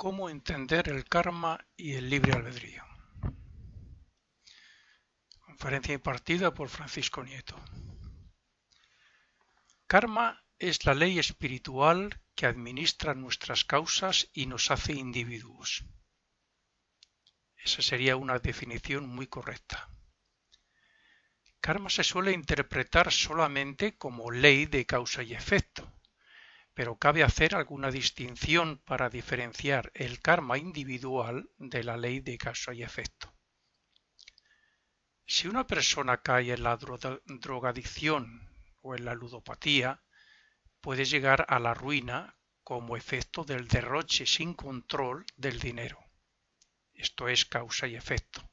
Cómo entender el karma y el libre albedrío. Conferencia impartida por Francisco Nieto. Karma es la ley espiritual que administra nuestras causas y nos hace individuos. Esa sería una definición muy correcta. Karma se suele interpretar solamente como ley de causa y efecto, pero cabe hacer alguna distinción para diferenciar el karma individual de la ley de causa y efecto. Si una persona cae en la drogadicción o en la ludopatía, puede llegar a la ruina como efecto del derroche sin control del dinero. Esto es causa y efecto.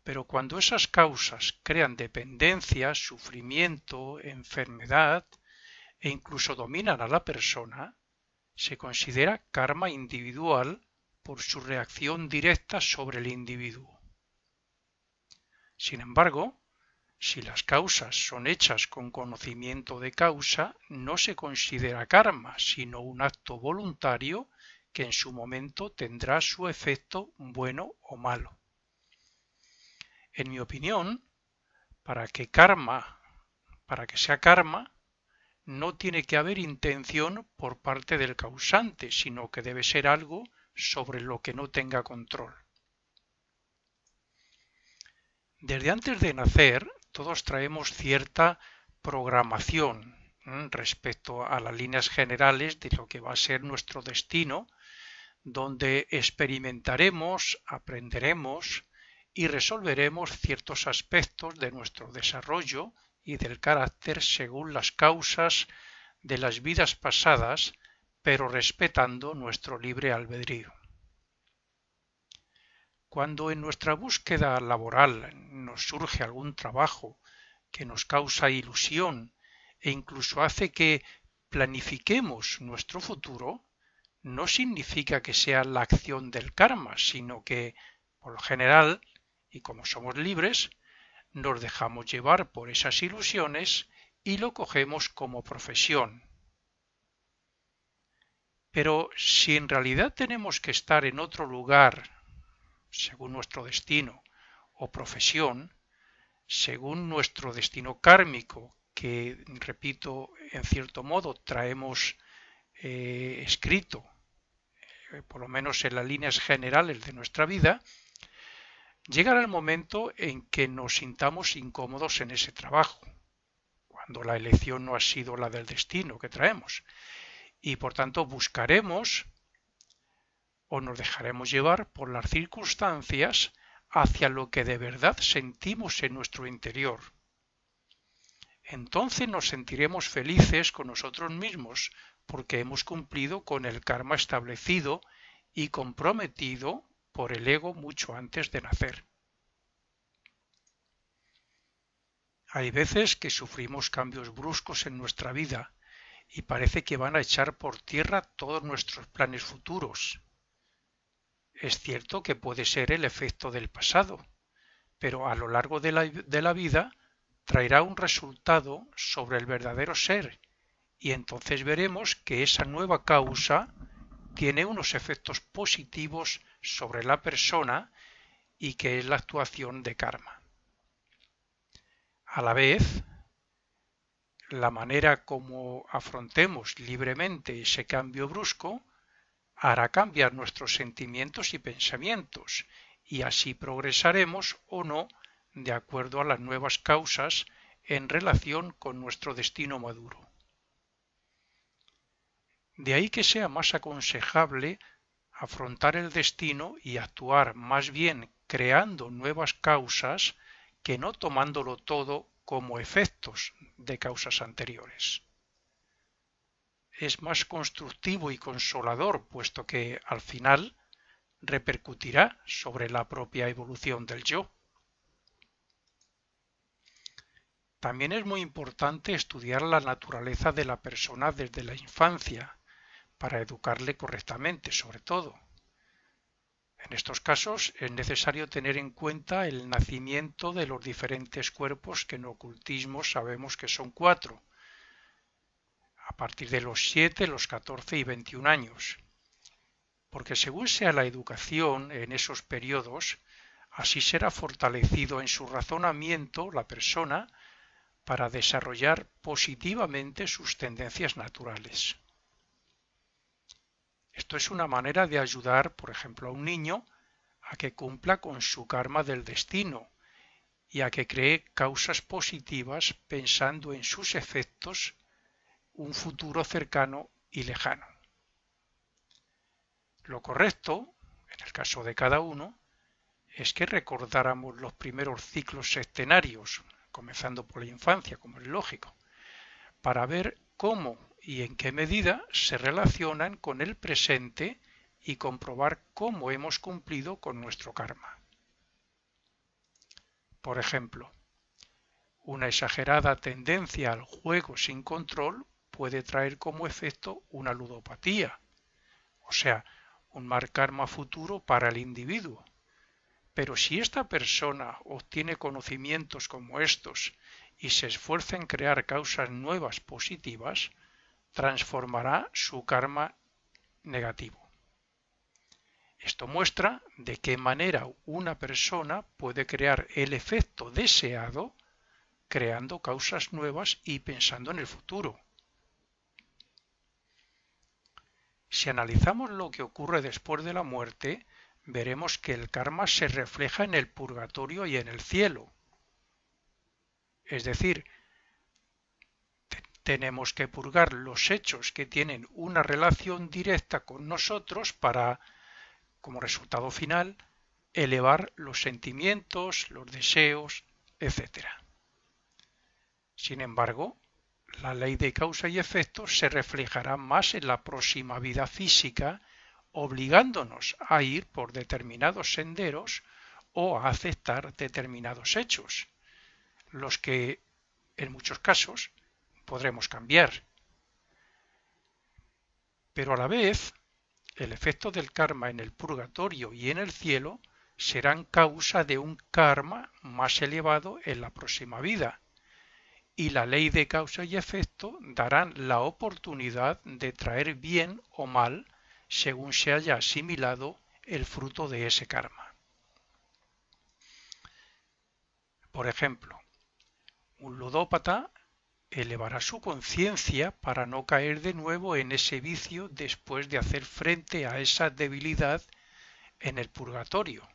Pero cuando esas causas crean dependencia, sufrimiento, enfermedad e incluso dominan a la persona, se considera karma individual por su reacción directa sobre el individuo. Sin embargo, si las causas son hechas con conocimiento de causa, no se considera karma, sino un acto voluntario que en su momento tendrá su efecto bueno o malo. En mi opinión, para que sea karma, no tiene que haber intención por parte del causante, sino que debe ser algo sobre lo que no tenga control. Desde antes de nacer, todos traemos cierta programación respecto a las líneas generales de lo que va a ser nuestro destino, donde experimentaremos, aprenderemos y resolveremos ciertos aspectos de nuestro desarrollo y del carácter según las causas de las vidas pasadas, pero respetando nuestro libre albedrío. Cuando en nuestra búsqueda laboral nos surge algún trabajo que nos causa ilusión e incluso hace que planifiquemos nuestro futuro, no significa que sea la acción del karma, sino que, por lo general, y como somos libres, nos dejamos llevar por esas ilusiones y lo cogemos como profesión. Pero si en realidad tenemos que estar en otro lugar, según nuestro destino o profesión, según nuestro destino kármico, que, repito, en cierto modo traemos escrito, por lo menos en las líneas generales de nuestra vida, llegará el momento en que nos sintamos incómodos en ese trabajo, cuando la elección no ha sido la del destino que traemos, y por tanto buscaremos o nos dejaremos llevar por las circunstancias hacia lo que de verdad sentimos en nuestro interior. Entonces nos sentiremos felices con nosotros mismos porque hemos cumplido con el karma establecido y comprometido por el ego mucho antes de nacer. Hay veces que sufrimos cambios bruscos en nuestra vida y parece que van a echar por tierra todos nuestros planes futuros. Es cierto que puede ser el efecto del pasado, pero a lo largo de la vida traerá un resultado sobre el verdadero ser y entonces veremos que esa nueva causa tiene unos efectos positivos sobre la persona y que es la actuación de karma. A la vez, la manera como afrontemos libremente ese cambio brusco hará cambiar nuestros sentimientos y pensamientos, y así progresaremos o no de acuerdo a las nuevas causas en relación con nuestro destino maduro. De ahí que sea más aconsejable afrontar el destino y actuar más bien creando nuevas causas que no tomándolo todo como efectos de causas anteriores. Es más constructivo y consolador, puesto que, al final, repercutirá sobre la propia evolución del yo. También es muy importante estudiar la naturaleza de la persona desde la infancia, para educarle correctamente, sobre todo. En estos casos es necesario tener en cuenta el nacimiento de los diferentes cuerpos que en ocultismo sabemos que son 4, a partir de los 7, los 14 y 21 años. porque según sea la educación en esos periodos, así será fortalecido en su razonamiento la persona para desarrollar positivamente sus tendencias naturales. Esto es una manera de ayudar, por ejemplo, a un niño a que cumpla con su karma del destino y a que cree causas positivas pensando en sus efectos un futuro cercano y lejano. Lo correcto, en el caso de cada uno, es que recordáramos los primeros ciclos sextenarios, comenzando por la infancia, como es lógico, para ver cómo y en qué medida se relacionan con el presente y comprobar cómo hemos cumplido con nuestro karma. Por ejemplo, una exagerada tendencia al juego sin control puede traer como efecto una ludopatía, o sea, un mal karma futuro para el individuo. Pero si esta persona obtiene conocimientos como estos y se esfuerza en crear causas nuevas positivas, transformará su karma negativo. Esto muestra de qué manera una persona puede crear el efecto deseado creando causas nuevas y pensando en el futuro. Si analizamos lo que ocurre después de la muerte, veremos que el karma se refleja en el purgatorio y en el cielo. Es decir, tenemos que purgar los hechos que tienen una relación directa con nosotros para, como resultado final, elevar los sentimientos, los deseos, etc. Sin embargo, la ley de causa y efecto se reflejará más en la próxima vida física, obligándonos a ir por determinados senderos o a aceptar determinados hechos, los que, en muchos casos, podremos cambiar. Pero a la vez, el efecto del karma en el purgatorio y en el cielo serán causa de un karma más elevado en la próxima vida, y la ley de causa y efecto darán la oportunidad de traer bien o mal según se haya asimilado el fruto de ese karma. Por ejemplo, un ludópata elevará su conciencia para no caer de nuevo en ese vicio después de hacer frente a esa debilidad en el purgatorio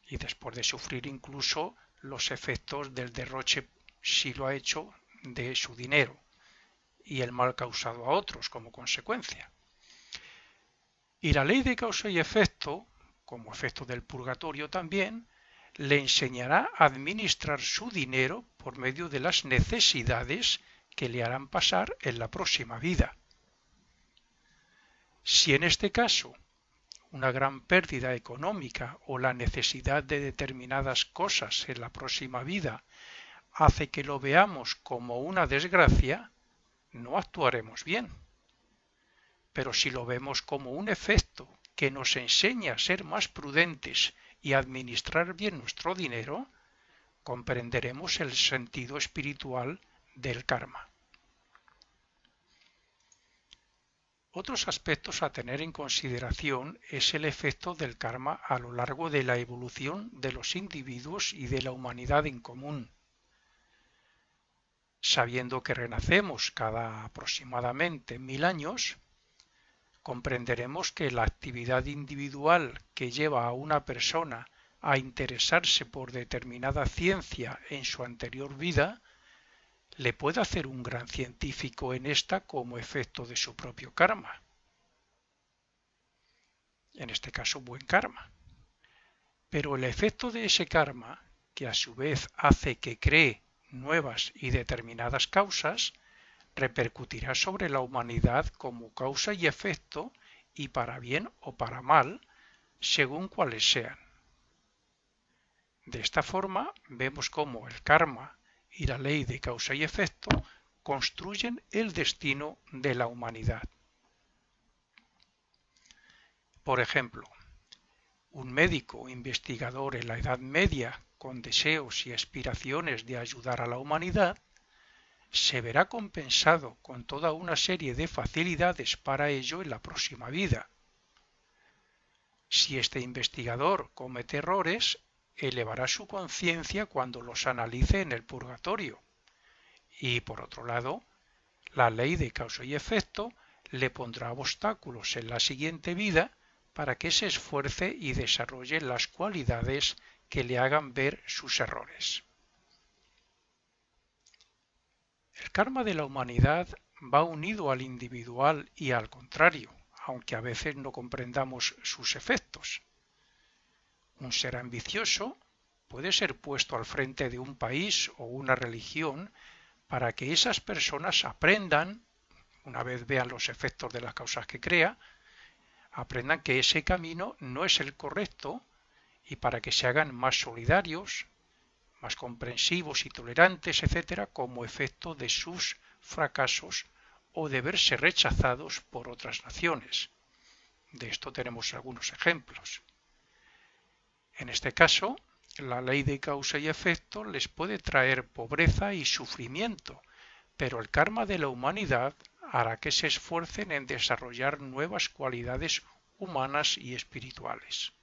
y después de sufrir incluso los efectos del derroche, si lo ha hecho, de su dinero y el mal causado a otros como consecuencia. Y la ley de causa y efecto, como efecto del purgatorio también, le enseñará a administrar su dinero por medio de las necesidades que le harán pasar en la próxima vida. Si en este caso una gran pérdida económica o la necesidad de determinadas cosas en la próxima vida hace que lo veamos como una desgracia, no actuaremos bien. Pero si lo vemos como un efecto que nos enseña a ser más prudentes y a administrar bien nuestro dinero, comprenderemos el sentido espiritual del karma. Otros aspectos a tener en consideración es el efecto del karma a lo largo de la evolución de los individuos y de la humanidad en común. Sabiendo que renacemos cada aproximadamente 1000 años, comprenderemos que la actividad individual que lleva a una persona a interesarse por determinada ciencia en su anterior vida le puede hacer un gran científico en esta como efecto de su propio karma. En este caso, buen karma. Pero el efecto de ese karma, que a su vez hace que cree nuevas y determinadas causas, repercutirá sobre la humanidad como causa y efecto y para bien o para mal, según cuáles sean. De esta forma vemos cómo el karma y la ley de causa y efecto construyen el destino de la humanidad. Por ejemplo, un médico investigador en la Edad Media con deseos y aspiraciones de ayudar a la humanidad se verá compensado con toda una serie de facilidades para ello en la próxima vida. Si este investigador comete errores, elevará su conciencia cuando los analice en el purgatorio. Y por otro lado, la ley de causa y efecto le pondrá obstáculos en la siguiente vida para que se esfuerce y desarrolle las cualidades que le hagan ver sus errores. El karma de la humanidad va unido al individual y al contrario, aunque a veces no comprendamos sus efectos. Un ser ambicioso puede ser puesto al frente de un país o una religión para que esas personas aprendan, una vez vean los efectos de las causas que crea, aprendan que ese camino no es el correcto y para que se hagan más solidarios, más comprensivos y tolerantes, etcétera, como efecto de sus fracasos o de verse rechazados por otras naciones. De esto tenemos algunos ejemplos. En este caso, la ley de causa y efecto les puede traer pobreza y sufrimiento, pero el karma de la humanidad hará que se esfuercen en desarrollar nuevas cualidades humanas y espirituales.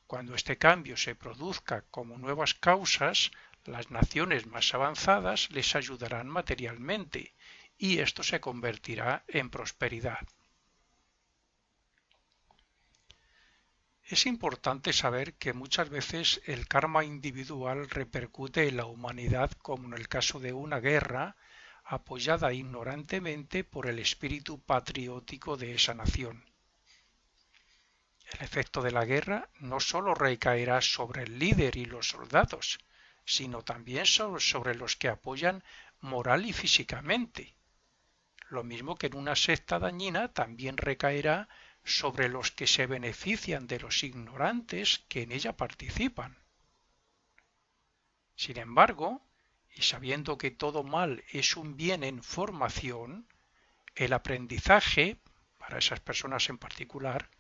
Cuando este cambio se produzca como nuevas causas, las naciones más avanzadas les ayudarán materialmente y esto se convertirá en prosperidad. Es importante saber que muchas veces el karma individual repercute en la humanidad, como en el caso de una guerra apoyada ignorantemente por el espíritu patriótico de esa nación. El efecto de la guerra no sólo recaerá sobre el líder y los soldados, sino también sobre los que apoyan moral y físicamente. Lo mismo que en una secta dañina también recaerá sobre los que se benefician de los ignorantes que en ella participan. Sin embargo, y sabiendo que todo mal es un bien en formación, el aprendizaje, para esas personas en particular,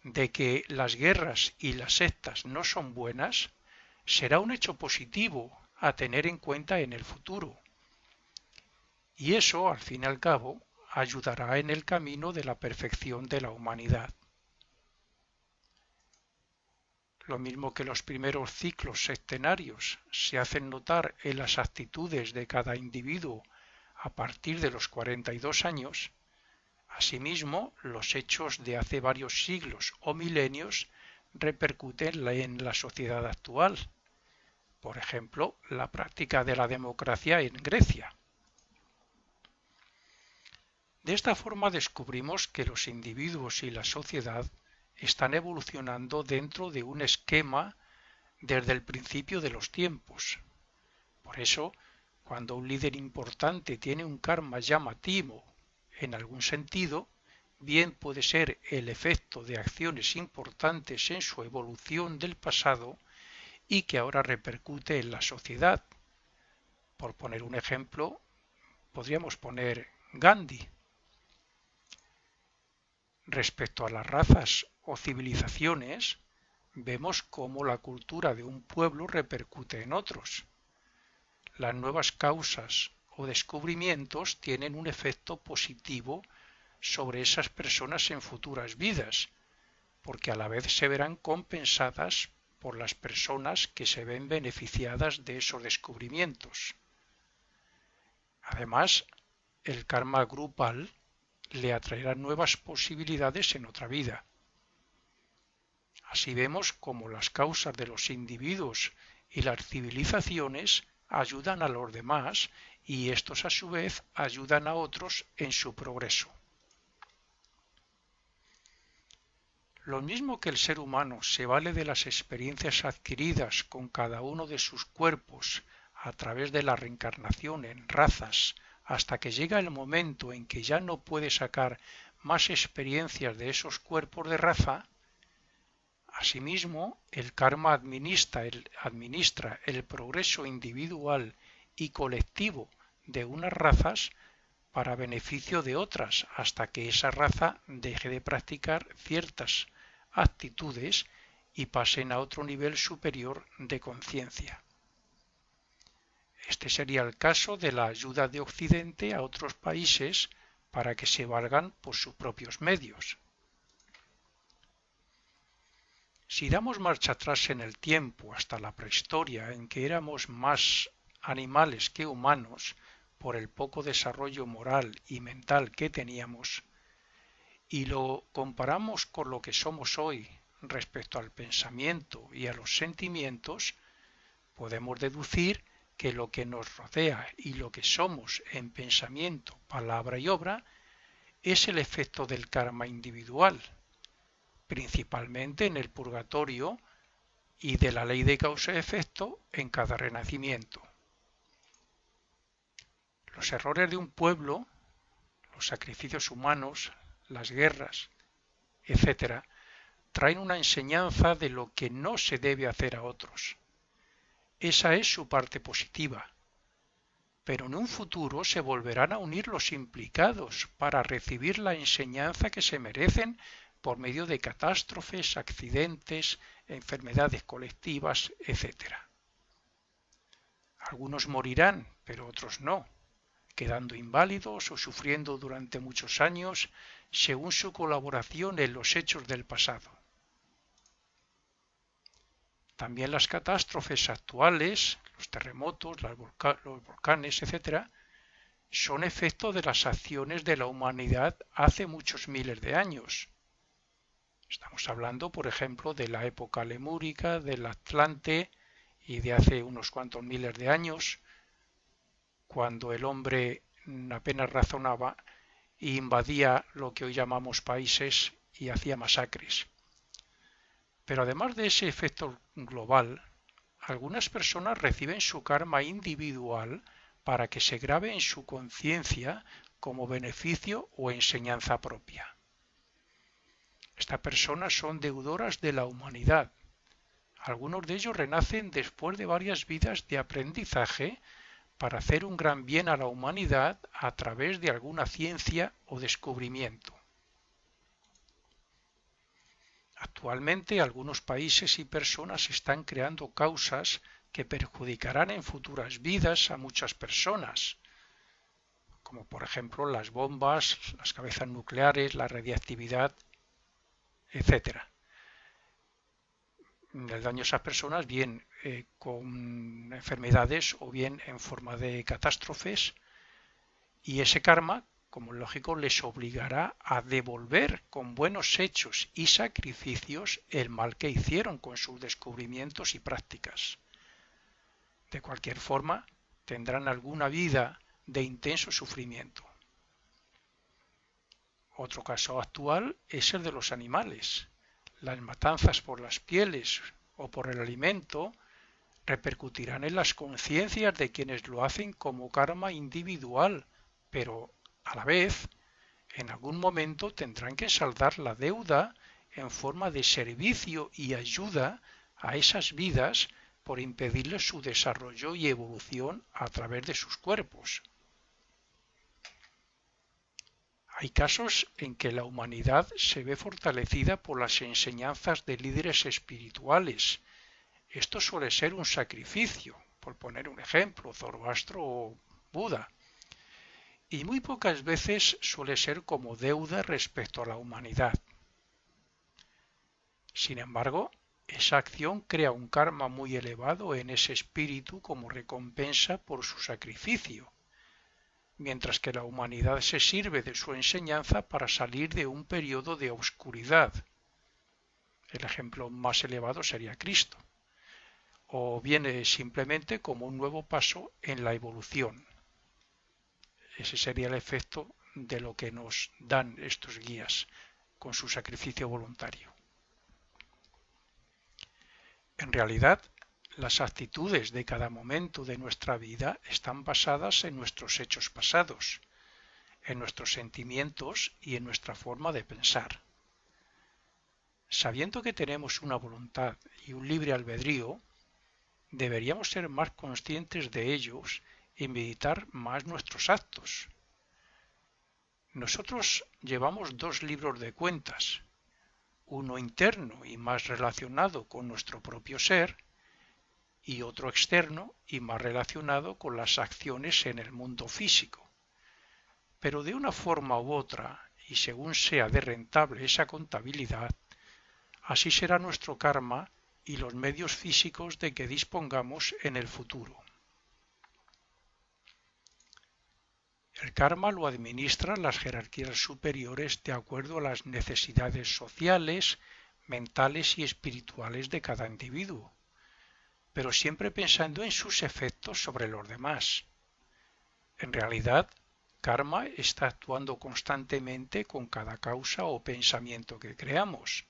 de que las guerras y las sectas no son buenas, será un hecho positivo a tener en cuenta en el futuro. Y eso, al fin y al cabo, ayudará en el camino de la perfección de la humanidad. Lo mismo que los primeros ciclos sectenarios se hacen notar en las actitudes de cada individuo a partir de los 42 años, asimismo los hechos de hace varios siglos o milenios repercuten en la sociedad actual. Por ejemplo, la práctica de la democracia en Grecia. De esta forma descubrimos que los individuos y la sociedad están evolucionando dentro de un esquema desde el principio de los tiempos. Por eso, cuando un líder importante tiene un karma llamativo en algún sentido, bien puede ser el efecto de acciones importantes en su evolución del pasado y que ahora repercute en la sociedad. Por poner un ejemplo, podríamos poner Gandhi. Respecto a las razas o civilizaciones, vemos cómo la cultura de un pueblo repercute en otros. Las nuevas causas o descubrimientos tienen un efecto positivo sobre esas personas en futuras vidas, porque a la vez se verán compensadas por las personas que se ven beneficiadas de esos descubrimientos. Además, el karma grupal le atraerá nuevas posibilidades en otra vida. Así vemos cómo las causas de los individuos y las civilizaciones ayudan a los demás y estos a su vez ayudan a otros en su progreso. Lo mismo que el ser humano se vale de las experiencias adquiridas con cada uno de sus cuerpos a través de la reencarnación en razas hasta que llega el momento en que ya no puede sacar más experiencias de esos cuerpos de raza, asimismo el karma administra el progreso individual y colectivo de unas razas para beneficio de otras hasta que esa raza deje de practicar ciertas actitudes y pasen a otro nivel superior de conciencia. Este sería el caso de la ayuda de Occidente a otros países para que se valgan por sus propios medios. Si damos marcha atrás en el tiempo hasta la prehistoria, en que éramos más animales que humanos por el poco desarrollo moral y mental que teníamos, y lo comparamos con lo que somos hoy respecto al pensamiento y a los sentimientos, podemos deducir que lo que nos rodea y lo que somos en pensamiento, palabra y obra es el efecto del karma individual, principalmente en el purgatorio y de la ley de causa y efecto en cada renacimiento. Los errores de un pueblo, los sacrificios humanos, las guerras, etc., traen una enseñanza de lo que no se debe hacer a otros. Esa es su parte positiva. Pero en un futuro se volverán a unir los implicados para recibir la enseñanza que se merecen por medio de catástrofes, accidentes, enfermedades colectivas, etc. Algunos morirán, pero otros no, quedando inválidos o sufriendo durante muchos años según su colaboración en los hechos del pasado. También las catástrofes actuales, los terremotos, los volcanes, etc., son efecto de las acciones de la humanidad hace muchos miles de años. Estamos hablando, por ejemplo, de la época lemúrica, del Atlante y de hace unos cuantos miles de años, cuando el hombre apenas razonaba e invadía lo que hoy llamamos países y hacía masacres. Pero además de ese efecto global, algunas personas reciben su karma individual para que se grabe en su conciencia como beneficio o enseñanza propia. Estas personas son deudoras de la humanidad. Algunos de ellos renacen después de varias vidas de aprendizaje para hacer un gran bien a la humanidad a través de alguna ciencia o descubrimiento. Actualmente algunos países y personas están creando causas que perjudicarán en futuras vidas a muchas personas, como por ejemplo las bombas, las cabezas nucleares, la radiactividad, etc. El daño a esas personas bien con enfermedades o bien en forma de catástrofes, y ese karma, como es lógico, les obligará a devolver con buenos hechos y sacrificios el mal que hicieron con sus descubrimientos y prácticas. De cualquier forma, tendrán alguna vida de intenso sufrimiento. Otro caso actual es el de los animales. Las matanzas por las pieles o por el alimento repercutirán en las conciencias de quienes lo hacen como karma individual, pero a la vez, en algún momento tendrán que saldar la deuda en forma de servicio y ayuda a esas vidas por impedirles su desarrollo y evolución a través de sus cuerpos. Hay casos en que la humanidad se ve fortalecida por las enseñanzas de líderes espirituales. Esto suele ser un sacrificio, por poner un ejemplo, Zoroastro o Buda. Y muy pocas veces suele ser como deuda respecto a la humanidad. Sin embargo, esa acción crea un karma muy elevado en ese espíritu como recompensa por su sacrificio, mientras que la humanidad se sirve de su enseñanza para salir de un periodo de oscuridad. El ejemplo más elevado sería Cristo, o viene simplemente como un nuevo paso en la evolución. Ese sería el efecto de lo que nos dan estos guías con su sacrificio voluntario. En realidad, las actitudes de cada momento de nuestra vida están basadas en nuestros hechos pasados, en nuestros sentimientos y en nuestra forma de pensar. Sabiendo que tenemos una voluntad y un libre albedrío, deberíamos ser más conscientes de ellos y meditar más nuestros actos. Nosotros llevamos dos libros de cuentas, uno interno y más relacionado con nuestro propio ser, y otro externo y más relacionado con las acciones en el mundo físico. Pero de una forma u otra, y según sea de rentable esa contabilidad, Así será nuestro karma y los medios físicos de que dispongamos en el futuro. El karma lo administran las jerarquías superiores de acuerdo a las necesidades sociales, mentales y espirituales de cada individuo, pero siempre pensando en sus efectos sobre los demás. En realidad, karma está actuando constantemente con cada causa o pensamiento que creamos.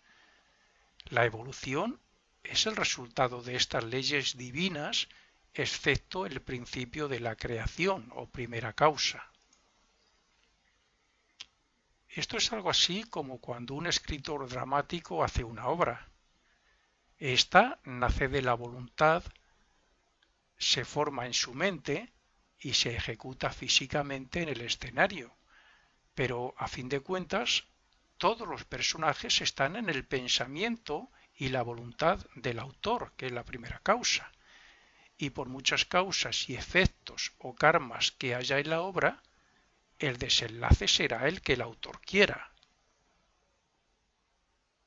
La evolución es el resultado de estas leyes divinas, excepto el principio de la creación o primera causa. Esto es algo así como cuando un escritor dramático hace una obra. Esta nace de la voluntad, se forma en su mente y se ejecuta físicamente en el escenario, pero a fin de cuentas todos los personajes están en el pensamiento y la voluntad del autor, que es la primera causa, y por muchas causas y efectos o karmas que haya en la obra, el desenlace será el que el autor quiera.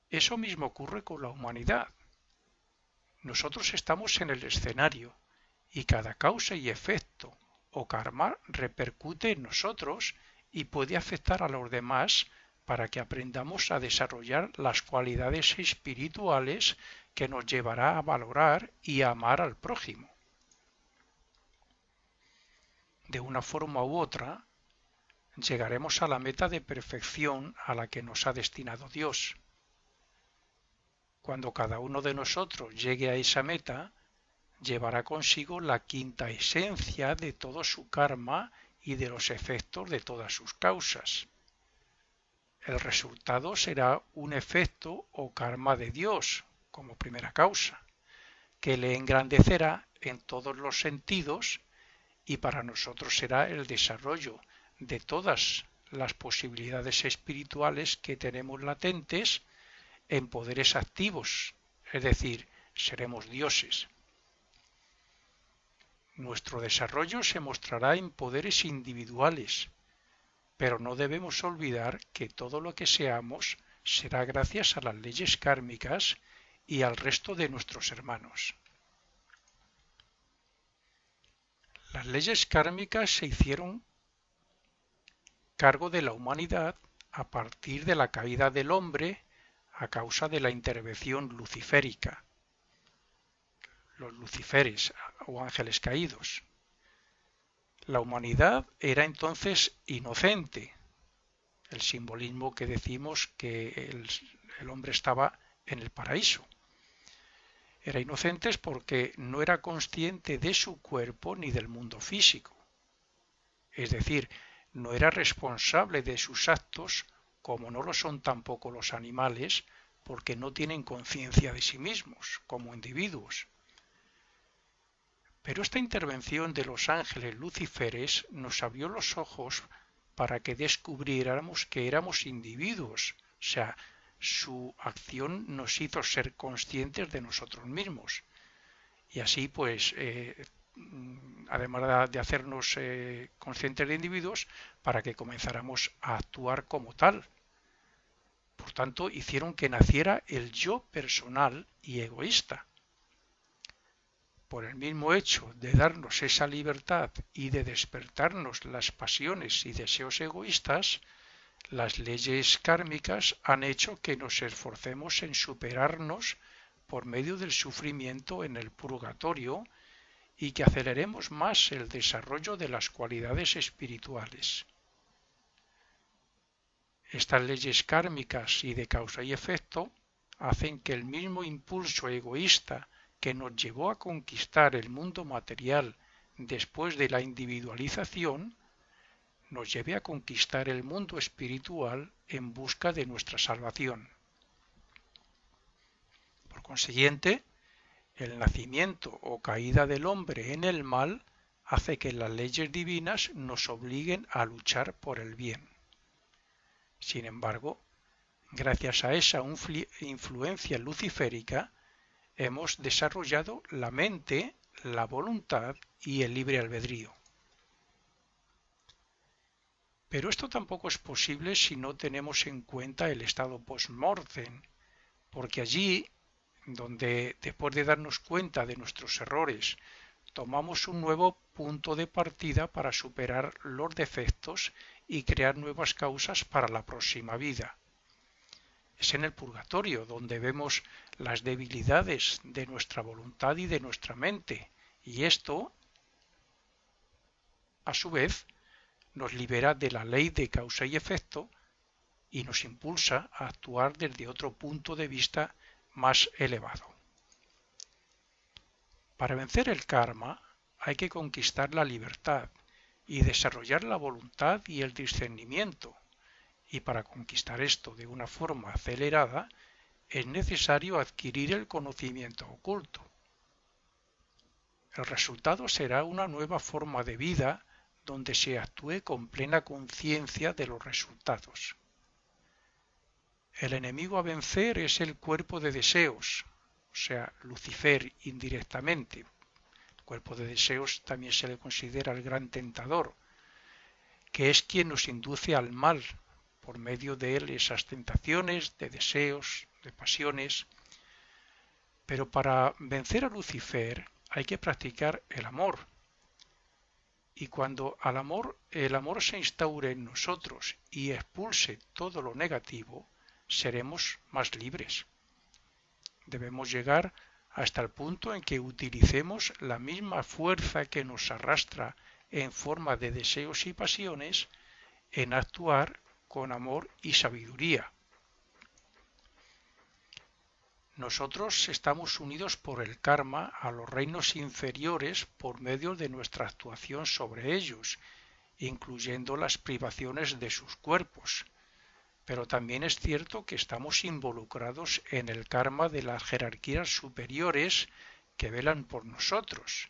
Eso mismo ocurre con la humanidad. Nosotros estamos en el escenario y cada causa y efecto o karma repercute en nosotros y puede afectar a los demás para que aprendamos a desarrollar las cualidades espirituales que nos llevará a valorar y a amar al prójimo. De una forma u otra, llegaremos a la meta de perfección a la que nos ha destinado Dios. Cuando cada uno de nosotros llegue a esa meta, llevará consigo la quinta esencia de todo su karma y de los efectos de todas sus causas. El resultado será un efecto o karma de Dios, como primera causa, que le engrandecerá en todos los sentidos y para nosotros será el desarrollo de todas las posibilidades espirituales que tenemos latentes en poderes activos, es decir, seremos dioses. Nuestro desarrollo se mostrará en poderes individuales, pero no debemos olvidar que todo lo que seamos será gracias a las leyes kármicas y al resto de nuestros hermanos. Las leyes kármicas se hicieron cargo de la humanidad a partir de la caída del hombre a causa de la intervención luciférica, los luciferes o ángeles caídos. La humanidad era entonces inocente, el simbolismo que decimos que el hombre estaba en el paraíso. Era inocente porque no era consciente de su cuerpo ni del mundo físico. Es decir, no era responsable de sus actos como no lo son tampoco los animales porque no tienen conciencia de sí mismos como individuos. Pero esta intervención de los ángeles luciferes nos abrió los ojos para que descubriéramos que éramos individuos, o sea, su acción nos hizo ser conscientes de nosotros mismos. Y así, pues, además de hacernos conscientes de individuos, para que comenzáramos a actuar como tal. Por tanto, hicieron que naciera el yo personal y egoísta. Por el mismo hecho de darnos esa libertad y de despertarnos las pasiones y deseos egoístas, las leyes kármicas han hecho que nos esforcemos en superarnos por medio del sufrimiento en el purgatorio y que aceleremos más el desarrollo de las cualidades espirituales. Estas leyes kármicas y de causa y efecto hacen que el mismo impulso egoísta que nos llevó a conquistar el mundo material después de la individualización, nos lleve a conquistar el mundo espiritual en busca de nuestra salvación. Por consiguiente, el nacimiento o caída del hombre en el mal hace que las leyes divinas nos obliguen a luchar por el bien. Sin embargo, gracias a esa influencia luciférica, hemos desarrollado la mente, la voluntad y el libre albedrío. Pero esto tampoco es posible si no tenemos en cuenta el estado post-mortem, porque allí, donde después de darnos cuenta de nuestros errores, tomamos un nuevo punto de partida para superar los defectos y crear nuevas causas para la próxima vida. Es en el purgatorio donde vemos las debilidades de nuestra voluntad y de nuestra mente, y esto, a su vez, nos libera de la ley de causa y efecto y nos impulsa a actuar desde otro punto de vista más elevado. Para vencer el karma hay que conquistar la libertad y desarrollar la voluntad y el discernimiento, y para conquistar esto de una forma acelerada es necesario adquirir el conocimiento oculto. El resultado será una nueva forma de vida donde se actúe con plena conciencia de los resultados. El enemigo a vencer es el cuerpo de deseos, o sea, Lucifer indirectamente. El cuerpo de deseos también se le considera el gran tentador, que es quien nos induce al mal, por medio de él esas tentaciones, de deseos, de pasiones. Pero para vencer a Lucifer hay que practicar el amor. Y cuando el amor se instaure en nosotros y expulse todo lo negativo, seremos más libres. Debemos llegar hasta el punto en que utilicemos la misma fuerza que nos arrastra en forma de deseos y pasiones en actuar con amor y sabiduría. Nosotros estamos unidos por el karma a los reinos inferiores por medio de nuestra actuación sobre ellos, incluyendo las privaciones de sus cuerpos. Pero también es cierto que estamos involucrados en el karma de las jerarquías superiores que velan por nosotros,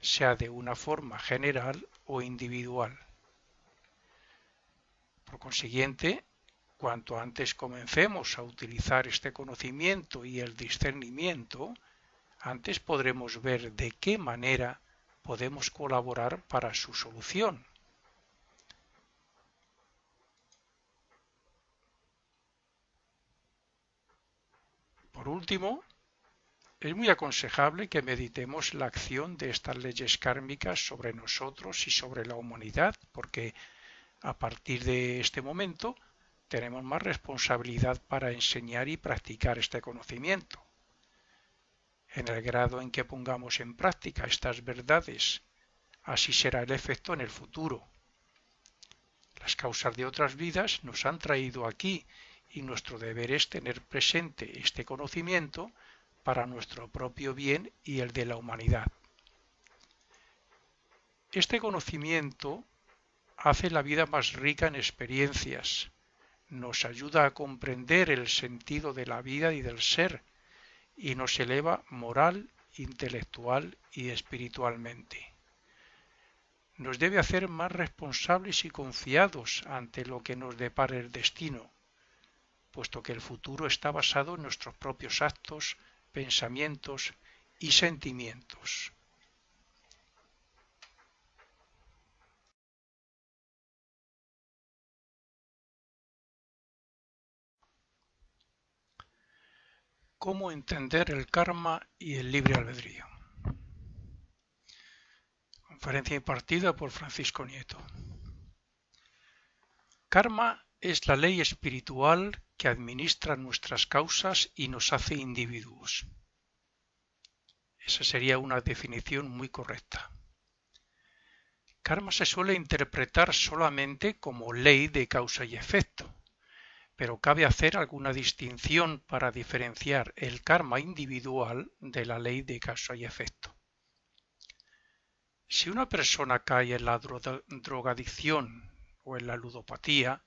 sea de una forma general o individual. Por consiguiente, cuanto antes comencemos a utilizar este conocimiento y el discernimiento, antes podremos ver de qué manera podemos colaborar para su solución. Por último, es muy aconsejable que meditemos la acción de estas leyes kármicas sobre nosotros y sobre la humanidad, porque a partir de este momento tenemos más responsabilidad para enseñar y practicar este conocimiento. En el grado en que pongamos en práctica estas verdades, así será el efecto en el futuro. Las causas de otras vidas nos han traído aquí y nuestro deber es tener presente este conocimiento para nuestro propio bien y el de la humanidad. Este conocimiento hace la vida más rica en experiencias, nos ayuda a comprender el sentido de la vida y del ser, y nos eleva moral, intelectual y espiritualmente. Nos debe hacer más responsables y confiados ante lo que nos depara el destino, puesto que el futuro está basado en nuestros propios actos, pensamientos y sentimientos. ¿Cómo entender el karma y el libre albedrío? Conferencia impartida por Francisco Nieto. Karma es la ley espiritual que administra nuestras causas y nos hace individuos. Esa sería una definición muy correcta. Karma se suele interpretar solamente como ley de causa y efecto, pero cabe hacer alguna distinción para diferenciar el karma individual de la ley de causa y efecto. Si una persona cae en la drogadicción o en la ludopatía,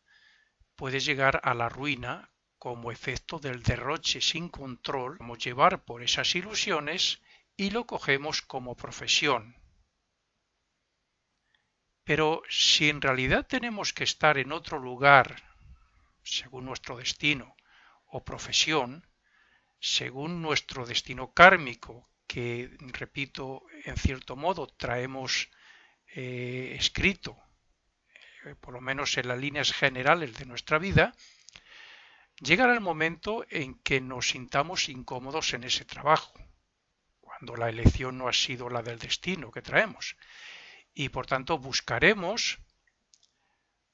puede llegar a la ruina como efecto del derroche sin control, como llevar por esas ilusiones y lo cogemos como profesión. Pero si en realidad tenemos que estar en otro lugar, según nuestro destino o profesión, según nuestro destino kármico, que, repito, en cierto modo traemos escrito, por lo menos en las líneas generales de nuestra vida, Llegará el momento en que nos sintamos incómodos en ese trabajo, cuando la elección no ha sido la del destino que traemos, y por tanto buscaremos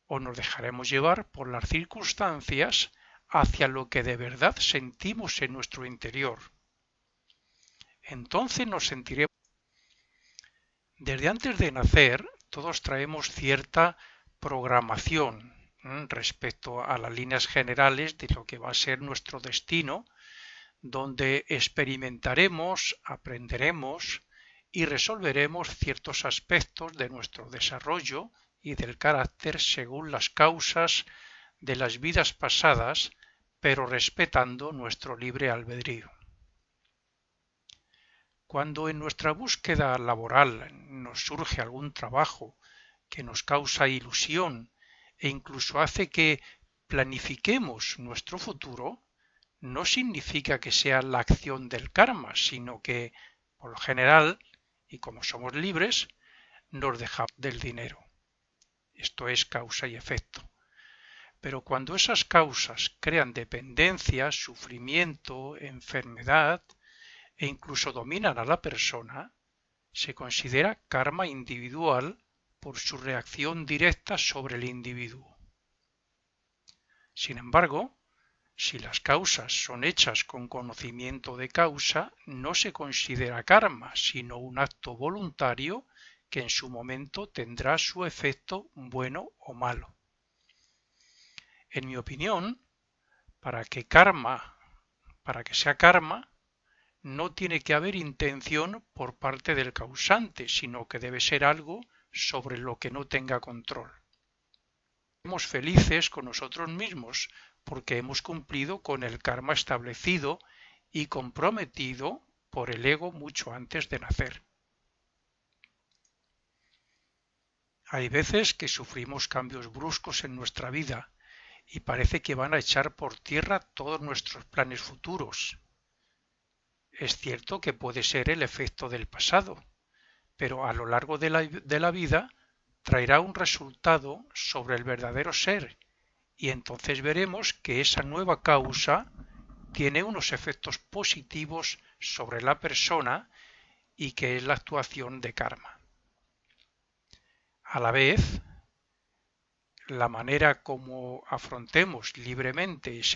o nos dejaremos llevar por las circunstancias hacia lo que de verdad sentimos en nuestro interior. Entonces nos sentiremos. Desde antes de nacer, todos traemos cierta programación respecto a las líneas generales de lo que va a ser nuestro destino, donde experimentaremos, aprenderemos y resolveremos ciertos aspectos de nuestro desarrollo y del carácter según las causas de las vidas pasadas, pero respetando nuestro libre albedrío. Cuando en nuestra búsqueda laboral nos surge algún trabajo que nos causa ilusión e incluso hace que planifiquemos nuestro futuro, no significa que sea la acción del karma, sino que, por lo general, y como somos libres, nos dejamos del dinero. Esto es causa y efecto. Pero cuando esas causas crean dependencia, sufrimiento, enfermedad e incluso dominan a la persona, se considera karma individual por su reacción directa sobre el individuo. Sin embargo, si las causas son hechas con conocimiento de causa, no se considera karma, sino un acto voluntario que en su momento tendrá su efecto bueno o malo. En mi opinión, para que sea karma, no tiene que haber intención por parte del causante, sino que debe ser algo sobre lo que no tenga control. Somos felices con nosotros mismos porque hemos cumplido con el karma establecido y comprometido por el ego mucho antes de nacer. Hay veces que sufrimos cambios bruscos en nuestra vida y parece que van a echar por tierra todos nuestros planes futuros. Es cierto que puede ser el efecto del pasado, pero a lo largo de la vida traerá un resultado sobre el verdadero ser, y entonces veremos que esa nueva causa tiene unos efectos positivos sobre la persona y que es la actuación de karma. A la vez, la manera como afrontemos libremente ese